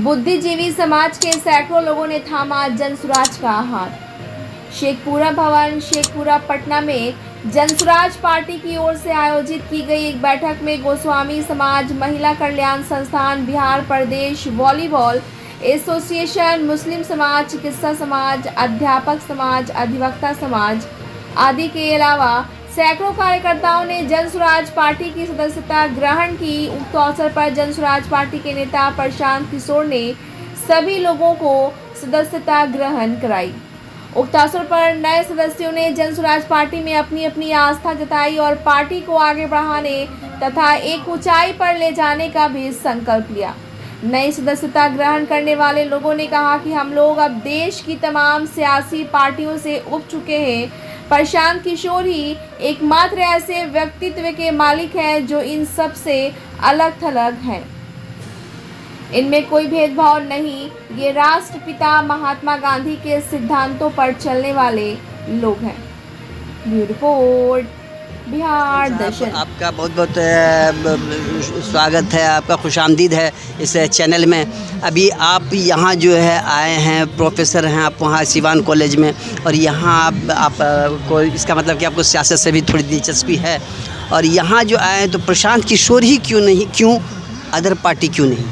बुद्धिजीवी समाज के सैकड़ों लोगों ने थामा जनसुराज का हाथ। शेखपुरा भवन शेखपुरा पटना में जनसुराज पार्टी की ओर से आयोजित की गई एक बैठक में गोस्वामी समाज, महिला कल्याण संस्थान, बिहार प्रदेश वॉलीबॉल एसोसिएशन, मुस्लिम समाज, चिकित्सा समाज, अध्यापक समाज, अधिवक्ता समाज आदि के अलावा सैकड़ों कार्यकर्ताओं ने जनसुराज पार्टी की सदस्यता ग्रहण की। उक्त अवसर पर जनसुराज पार्टी के नेता प्रशांत किशोर ने सभी लोगों को सदस्यता ग्रहण कराई। उक्त अवसर पर नए सदस्यों ने जनसुराज पार्टी में अपनी अपनी आस्था जताई और पार्टी को आगे बढ़ाने तथा एक ऊंचाई पर ले जाने का भी संकल्प लिया। नई सदस्यता ग्रहण करने वाले लोगों ने कहा कि हम लोग अब देश की तमाम सियासी पार्टियों से उब चुके हैं। प्रशांत किशोर ही एकमात्र ऐसे व्यक्तित्व के मालिक हैं जो इन सब से अलग थलग हैं। इनमें कोई भेदभाव नहीं। ये राष्ट्रपिता महात्मा गांधी के सिद्धांतों पर चलने वाले लोग हैं। ब्यूरो रिपोर्ट, बिहार दर्शन। आपका बहुत बहुत स्वागत है, आपका खुशामदीद है इस चैनल में। अभी आप यहाँ जो है आए हैं, प्रोफेसर हैं आप वहाँ सिवान कॉलेज में, और यहाँ आप को इसका मतलब कि आपको सियासत से भी थोड़ी दिलचस्पी है, और यहाँ जो आए हैं तो प्रशांत किशोर ही क्यों नहीं, क्यों अदर पार्टी क्यों नहीं?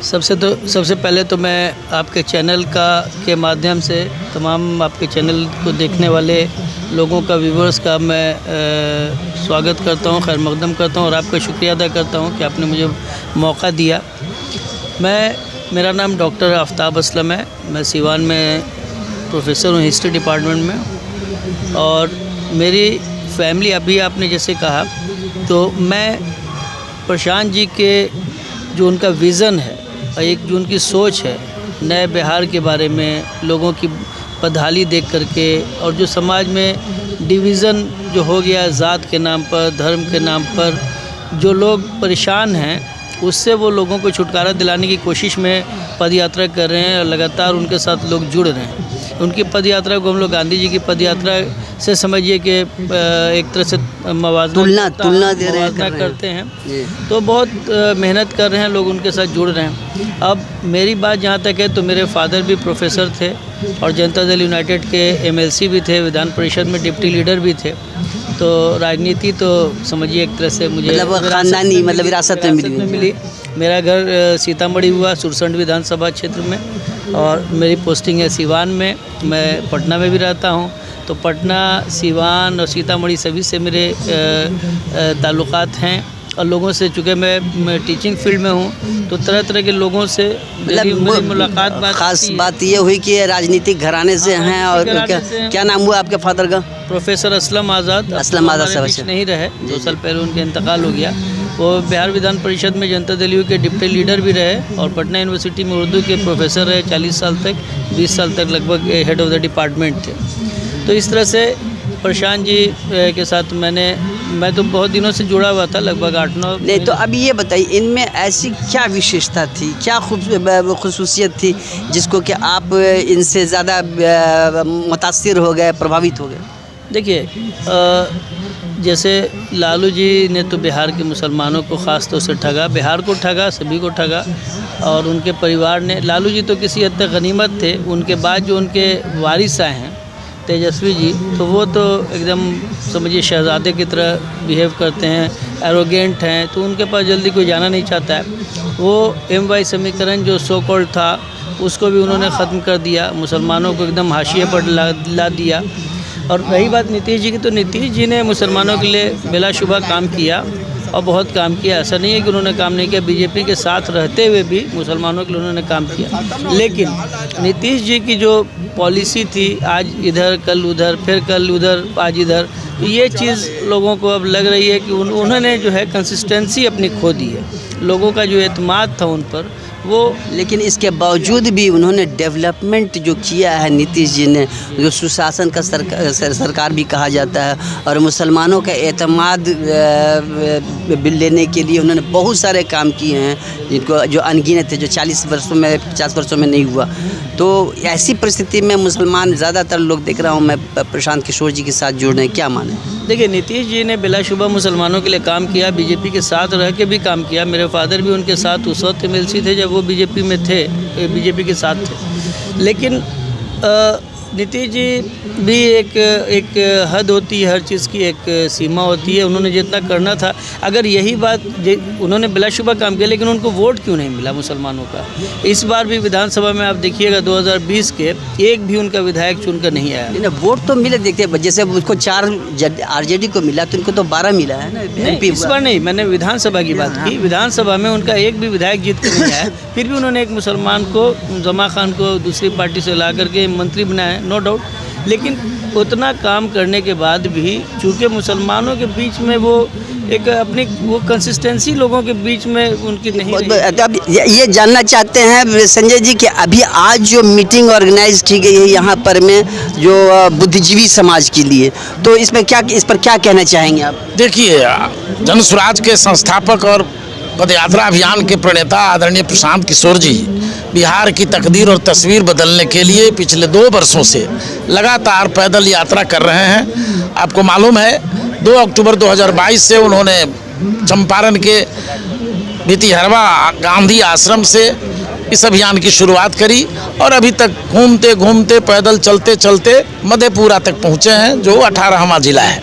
सबसे पहले तो मैं आपके चैनल के माध्यम से तमाम आपके चैनल को देखने वाले लोगों का, व्यूवर्स का मैं स्वागत करता हूं, खैर मकदम करता हूं और आपका शुक्रिया अदा करता हूं कि आपने मुझे मौका दिया। मेरा नाम डॉक्टर आफ्ताब असलम है। मैं सिवान में प्रोफेसर हूं हिस्ट्री डिपार्टमेंट में, और मेरी फैमिली, अभी आपने जैसे कहा, तो मैं प्रशांत जी के जो उनका विज़न है, एक जो उनकी सोच है नए बिहार के बारे में, लोगों की बदहाली देख करके, और जो समाज में डिवीज़न जो हो गया ज़ात के नाम पर, धर्म के नाम पर, जो लोग परेशान हैं, उससे वो लोगों को छुटकारा दिलाने की कोशिश में पद यात्रा कर रहे हैं और लगातार उनके साथ लोग जुड़ रहे हैं। उनकी पद यात्रा को हम लोग गांधी जी की पद यात्रा से समझिए कि एक तरह से तुलना करते हैं। तो बहुत मेहनत कर रहे हैं लोग, उनके साथ जुड़ रहे हैं। अब मेरी बात जहाँ तक है तो मेरे फादर भी प्रोफेसर थे और जनता दल यूनाइटेड के एमएलसी भी थे, विधान परिषद में डिप्टी लीडर भी थे। तो राजनीति तो समझिए एक तरह से मुझे खानदानी मतलब विरासत में मिली। मेरा घर सीतामढ़ी हुआ, सुरसंड विधानसभा क्षेत्र में, और मेरी पोस्टिंग है सिवान में। मैं पटना में भी रहता हूँ, तो पटना, सिवान और सीतामढ़ी सभी से मेरे ताल्लुकात हैं। और लोगों से, चूँकि मैं टीचिंग फील्ड में हूँ, तो तरह तरह के लोगों से मेरी मुलाकात। खास बात ये हुई कि राजनीतिक घराने से हैं। और क्या नाम हुआ आपके फादर का? प्रोफेसर असलम आज़ाद साहब नहीं रहे, 2 साल पहले उनका इंतकाल हो गया। वो बिहार विधान परिषद में जनता दल यू के डिप्टी लीडर भी रहे, और पटना यूनिवर्सिटी में उर्दू के प्रोफेसर रहे 40 साल तक, 20 साल तक लगभग हेड ऑफ़ द डिपार्टमेंट थे। तो इस तरह से प्रशांत जी के साथ मैं तो बहुत दिनों से जुड़ा हुआ था, लगभग 8-9। नहीं, तो अभी ये बताइए, इनमें ऐसी क्या विशेषता थी, क्या खुसूसियत थी जिसको कि आप इनसे ज़्यादा मुतासिर हो गए, प्रभावित हो गए? देखिए, जैसे लालू जी ने तो बिहार के मुसलमानों को ख़ास तौर से ठगा, बिहार को ठगा, सभी को ठगा, और उनके परिवार ने, लालू जी तो किसी हद तक गनीमत थे। उनके बाद जो उनके वारिस आए हैं तेजस्वी जी, तो वो तो एकदम समझिए शहजादे की तरह बिहेव करते हैं, एरोगेंट हैं, तो उनके पास जल्दी कोई जाना नहीं चाहता है। वो MY समीकरण जो सो कॉल्ड था, उसको भी उन्होंने ख़त्म कर दिया, मुसलमानों को एकदम हाशिए पर ला दिया। और रही बात नीतीश जी की, तो नीतीश जी ने मुसलमानों के लिए बिलाशुबा काम किया, और बहुत काम किया। ऐसा नहीं है कि उन्होंने काम नहीं किया, बीजेपी के साथ रहते हुए भी मुसलमानों के लिए उन्होंने काम किया। लेकिन नीतीश जी की जो पॉलिसी थी, आज इधर कल उधर, फिर कल उधर आज इधर, तो ये चीज़ लोगों को अब लग रही है कि उन्होंने जो है कंसिस्टेंसी अपनी खो दी है। लोगों का जो एतमाद था उन पर वो, लेकिन इसके बावजूद भी उन्होंने डेवलपमेंट जो किया है नीतीश जी ने, जो सुशासन का सरकार भी कहा जाता है, और मुसलमानों का एतमाद लेने के लिए उन्होंने बहुत सारे काम किए हैं, जिनको जो अनगिनत थे, जो 40 वर्षों में 50 वर्षों में नहीं हुआ। तो ऐसी परिस्थिति में मुसलमान ज़्यादातर लोग देख रहा हूँ मैं प्रशांत किशोर जी के साथ जुड़ रहे हैं, क्या माने? देखिए, नीतीश जी ने बिलाशुबा मुसलमानों के लिए काम किया, बीजेपी के साथ रह के भी काम किया। मेरे फादर भी उनके साथ उस वक्त एमएलसी थे जब वो बीजेपी में थे, बीजेपी के साथ थे। लेकिन नीतीश जी भी एक हद होती है, हर चीज़ की एक सीमा होती है। उन्होंने जितना करना था, अगर यही बात उन्होंने बिलाशुबा काम किया, लेकिन उनको वोट क्यों नहीं मिला मुसलमानों का? इस बार भी विधानसभा में आप देखिएगा 2020 के एक भी उनका विधायक चुनकर नहीं आया। नहीं, वोट तो मिले, देखते हैं जैसे उसको 4 आरजेडी को मिला तो इनको तो 12 मिला है ना। नहीं, इस बार नहीं, मैंने विधानसभा की बात की। विधानसभा में उनका एक भी विधायक जीत कर नहीं आया, फिर भी उन्होंने एक मुसलमान को, जमा खान को, दूसरी पार्टी से ला करके मंत्री बनाया, नो डाउट। लेकिन उतना काम करने के बाद भी चूँकि मुसलमानों के बीच में वो एक अपनी वो कंसिस्टेंसी लोगों के बीच में उनकी नहीं रही। अब ये जानना चाहते हैं संजय जी कि अभी आज जो मीटिंग ऑर्गेनाइज की गई है यहाँ पर में जो बुद्धिजीवी समाज के लिए, तो इस पर क्या कहना चाहेंगे आप? देखिए, जन स्वराज के संस्थापक और पदयात्रा अभियान के प्रणेता आदरणीय प्रशांत किशोर जी बिहार की तकदीर और तस्वीर बदलने के लिए पिछले 2 वर्षों से लगातार पैदल यात्रा कर रहे हैं। आपको मालूम है 2 अक्टूबर 2022 से उन्होंने चंपारण के भितिहरवा गांधी आश्रम से इस अभियान की शुरुआत करी और अभी तक घूमते घूमते पैदल चलते चलते मधेपुरा तक पहुँचे हैं, जो 18वां जिला है।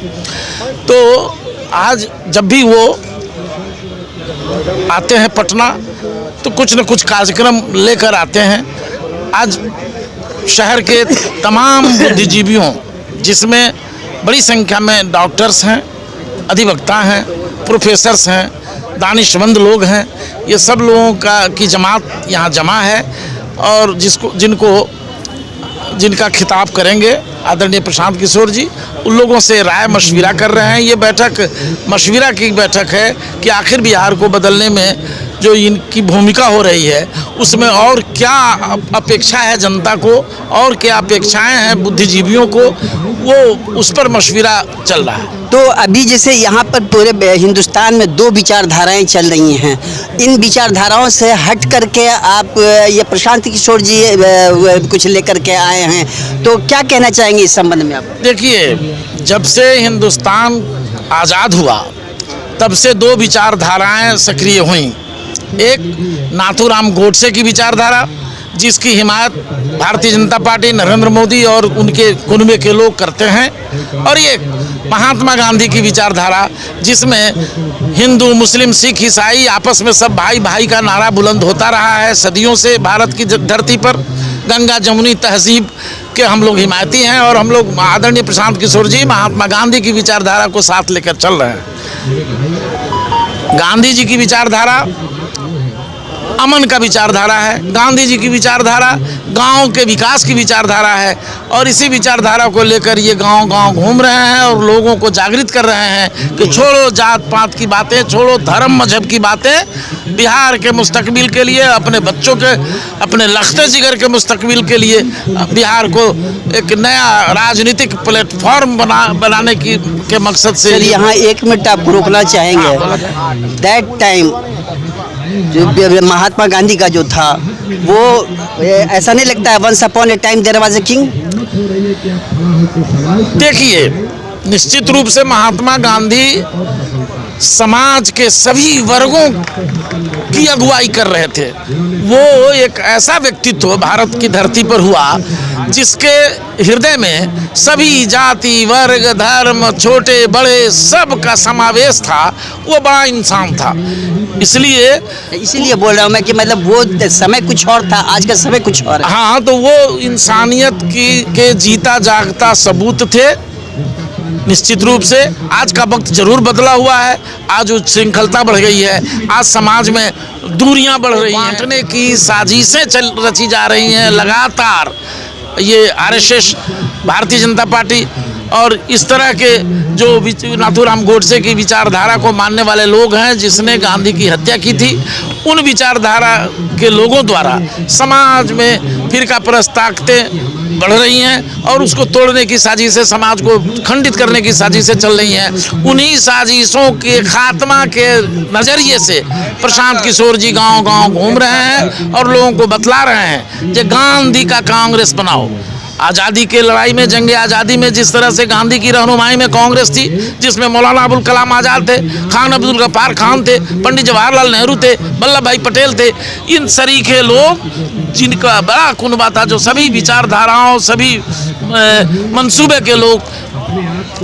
तो आज जब भी वो आते हैं पटना तो कुछ न कुछ कार्यक्रम लेकर आते हैं। आज शहर के तमाम बुद्धिजीवियों, जिसमें बड़ी संख्या में डॉक्टर्स हैं, अधिवक्ता हैं, प्रोफेसर्स हैं, दानिशमंद लोग हैं, ये सब लोगों की जमात यहाँ जमा है और जिनका खिताब करेंगे आदरणीय प्रशांत किशोर जी, उन लोगों से राय मशविरा कर रहे हैं। ये बैठक मशविरा की बैठक है कि आखिर बिहार को बदलने में जो इनकी भूमिका हो रही है उसमें और क्या अपेक्षा है जनता को और क्या अपेक्षाएं हैं बुद्धिजीवियों को, वो उस पर मशविरा चल रहा है। तो अभी जैसे यहाँ पर पूरे हिंदुस्तान में 2 विचारधाराएं चल रही हैं, इन विचारधाराओं से हट करके आप ये प्रशांत किशोर जी कुछ लेकर के आए हैं, तो क्या कहना चाहेंगे इस संबंध में आप? देखिए, जब से हिंदुस्तान आज़ाद हुआ तब से 2 विचारधाराएं सक्रिय हुई। एक नाथूराम गोडसे की विचारधारा, जिसकी हिमायत भारतीय जनता पार्टी, नरेंद्र मोदी और उनके कुनबे के लोग करते हैं, और ये महात्मा गांधी की विचारधारा, जिसमें हिंदू, मुस्लिम, सिख, ईसाई आपस में सब भाई भाई का नारा बुलंद होता रहा है सदियों से। भारत की धरती पर गंगा जमुनी तहजीब के हम लोग हिमायती हैं और हम लोग आदरणीय प्रशांत किशोर जी महात्मा गांधी की विचारधारा को साथ लेकर चल रहे हैं। गांधी जी की विचारधारा अमन का विचारधारा है, गांधी जी की विचारधारा गांव के विकास की विचारधारा है, और इसी विचारधारा को लेकर ये गांव-गांव घूम रहे हैं और लोगों को जागृत कर रहे हैं कि छोड़ो जात पात की बातें, छोड़ो धर्म मजहब की बातें, बिहार के मुस्तकबिल के लिए, अपने बच्चों के, अपने लख्ते जिगर के मुस्तकबिल के लिए बिहार को एक नया राजनीतिक प्लेटफॉर्म बनाने के मकसद से। यहाँ 1 मिनट आपको रोकना चाहेंगे। दैट टाइम जो महात्मा गांधी का जो था, वो ऐसा नहीं लगता है once upon a time there was a king? देखिए, निश्चित रूप से महात्मा गांधी समाज के सभी वर्गों की अगुवाई कर रहे थे। वो एक ऐसा व्यक्तित्व भारत की धरती पर हुआ जिसके हृदय में सभी जाति, वर्ग, धर्म, छोटे बड़े सब का समावेश था। वो बड़ा इंसान था। इसलिए बोल रहा हूँ मैं कि मतलब वो समय कुछ और था, आज का समय कुछ और है। हाँ, तो वो इंसानियत के जीता जागता सबूत थे। निश्चित रूप से आज का वक्त जरूर बदला हुआ है, आज उच्छृंखलता बढ़ गई है, आज समाज में दूरियां बढ़ रही हैं, बांटने की साजिशें रची जा रही हैं लगातार। ये आरएसएस, भारतीय जनता पार्टी और इस तरह के जो नाथूराम गोडसे की विचारधारा को मानने वाले लोग हैं, जिसने गांधी की हत्या की थी, उन विचारधारा के लोगों द्वारा समाज में फिरका परस्त ताकतें बढ़ रही हैं और उसको तोड़ने की साजिशें, समाज को खंडित करने की साजिशें चल रही हैं। उन्हीं साजिशों के खात्मा के नज़रिए से प्रशांत किशोर जी गांव-गांव घूम रहे हैं और लोगों को बतला रहे हैं कि गांधी का कांग्रेस बनाओ। आज़ादी के लड़ाई में, जंग आज़ादी में जिस तरह से गांधी की रहनुमाई में कांग्रेस थी, जिसमें मौलाना अबुल कलाम आज़ाद थे, खान अब्दुल गफ्फार खान थे, पंडित जवाहरलाल नेहरू थे, वल्लभ भाई पटेल थे, इन सरीखे लोग जिनका बड़ा कुनबा था, जो सभी विचारधाराओं, सभी मंसूबे के लोग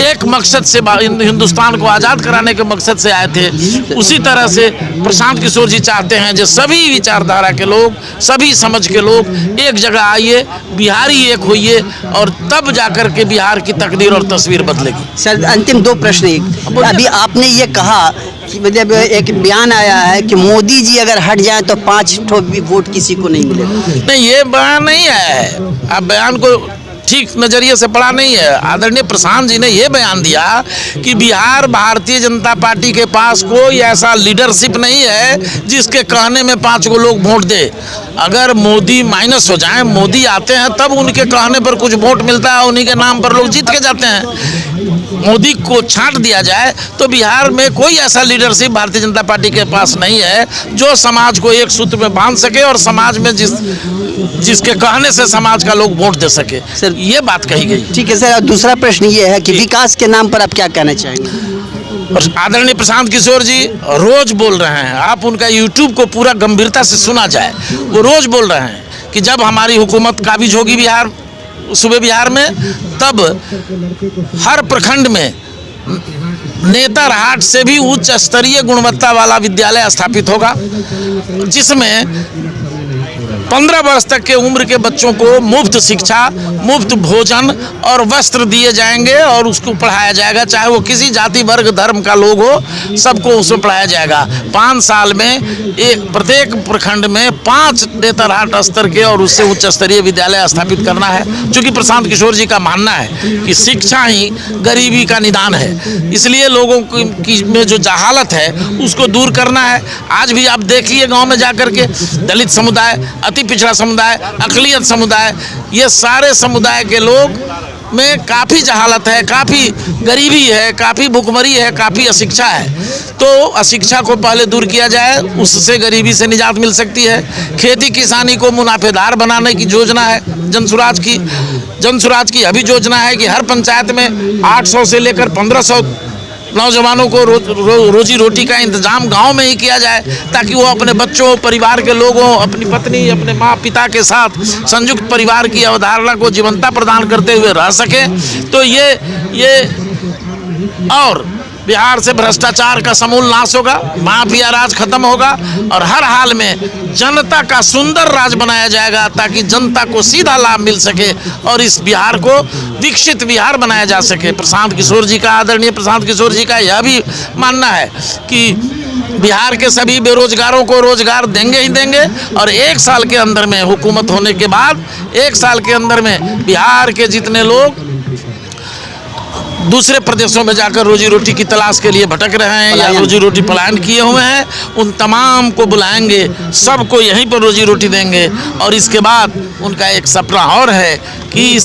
एक मकसद से हिंदुस्तान को आज़ाद कराने के मकसद से आए थे, उसी तरह से प्रशांत किशोर जी चाहते हैं जो सभी विचारधारा के लोग, सभी समझ के लोग एक जगह आइए, बिहारी एक होइए और तब जाकर के बिहार की तकदीर और तस्वीर बदलेगी। सर, अंतिम 2 प्रश्न। एक, अभी आपने ये कहा कि मतलब एक बयान आया है कि मोदी जी अगर हट जाए तो 5 ठो भी वोट किसी को नहीं मिलेगा। नहीं, ये बयान नहीं है, आप बयान को ठीक नज़रिए से पढ़ा नहीं है। आदरणीय प्रशांत जी ने यह बयान दिया कि बिहार भारतीय जनता पार्टी के पास कोई ऐसा लीडरशिप नहीं है जिसके कहने में 5 को लोग वोट दे। अगर मोदी माइनस हो जाए, मोदी आते हैं तब उनके कहने पर कुछ वोट मिलता है, उन्हीं के नाम पर लोग जीत के जाते हैं। मोदी को छांट दिया जाए तो बिहार में कोई ऐसा लीडरशिप भारतीय जनता पार्टी के पास नहीं है जो समाज को एक सूत्र में बांध सके और समाज में जिसके कहने से समाज का लोग वोट दे सके। सर, ये बात कही गई। ठीक है सर, दूसरा प्रश्न ये है कि विकास के नाम पर आप क्या कहना चाहेंगे? आदरणीय प्रशांत किशोर जी रोज बोल रहे हैं, आप उनका यूट्यूब को पूरा गंभीरता से सुना जाए, वो रोज बोल रहे हैं कि जब हमारी हुकूमत काबिज होगी बिहार, सूबे बिहार में, तब हर प्रखंड में नेतरहाट से भी उच्च स्तरीय गुणवत्ता वाला विद्यालय स्थापित होगा, जिसमें 15 वर्ष तक के उम्र के बच्चों को मुफ्त शिक्षा, मुफ्त भोजन और वस्त्र दिए जाएंगे और उसको पढ़ाया जाएगा, चाहे वो किसी जाति वर्ग धर्म का लोग हो, सबको उसमें पढ़ाया जाएगा। 5 साल में प्रत्येक प्रखंड में 5 नेतरहाट स्तर के और उससे उच्च स्तरीय विद्यालय स्थापित करना है, क्योंकि प्रशांत किशोर जी का मानना है कि शिक्षा ही गरीबी का निदान है। इसलिए लोगों की में जो जहालत है उसको दूर करना है। आज भी आप देखिए गाँव में जाकर के दलित समुदाय, अति पिछड़ा समुदाय, अक़लियत समुदाय, ये सारे समुदाय के लोग में काफ़ी जहालत है, काफ़ी गरीबी है, काफ़ी भुखमरी है, काफ़ी अशिक्षा है। तो अशिक्षा को पहले दूर किया जाए, उससे गरीबी से निजात मिल सकती है। खेती किसानी को मुनाफेदार बनाने की योजना है जनसुराज की। जनसुराज की अभी योजना है कि हर पंचायत में 800 से लेकर 1500 नौजवानों को रोजी रोटी का इंतजाम गांव में ही किया जाए, ताकि वो अपने बच्चों, परिवार के लोगों, अपनी पत्नी, अपने माँ पिता के साथ संयुक्त परिवार की अवधारणा को जीवंतता प्रदान करते हुए रह सके। तो ये और बिहार से भ्रष्टाचार का समूल नाश होगा, माफिया राज खत्म होगा और हर हाल में जनता का सुंदर राज बनाया जाएगा, ताकि जनता को सीधा लाभ मिल सके और इस बिहार को विकसित बिहार बनाया जा सके। प्रशांत किशोर जी का, आदरणीय प्रशांत किशोर जी का यह भी मानना है कि बिहार के सभी बेरोजगारों को रोजगार देंगे ही देंगे और 1 साल के अंदर में, हुकूमत होने के बाद 1 साल के अंदर में बिहार के जितने लोग दूसरे प्रदेशों में जाकर रोजी रोटी की तलाश के लिए भटक रहे हैं या रोजी रोटी पलायन किए हुए हैं, उन तमाम को बुलाएंगे, सबको यहीं पर रोजी रोटी देंगे। और इसके बाद उनका एक सपना और है कि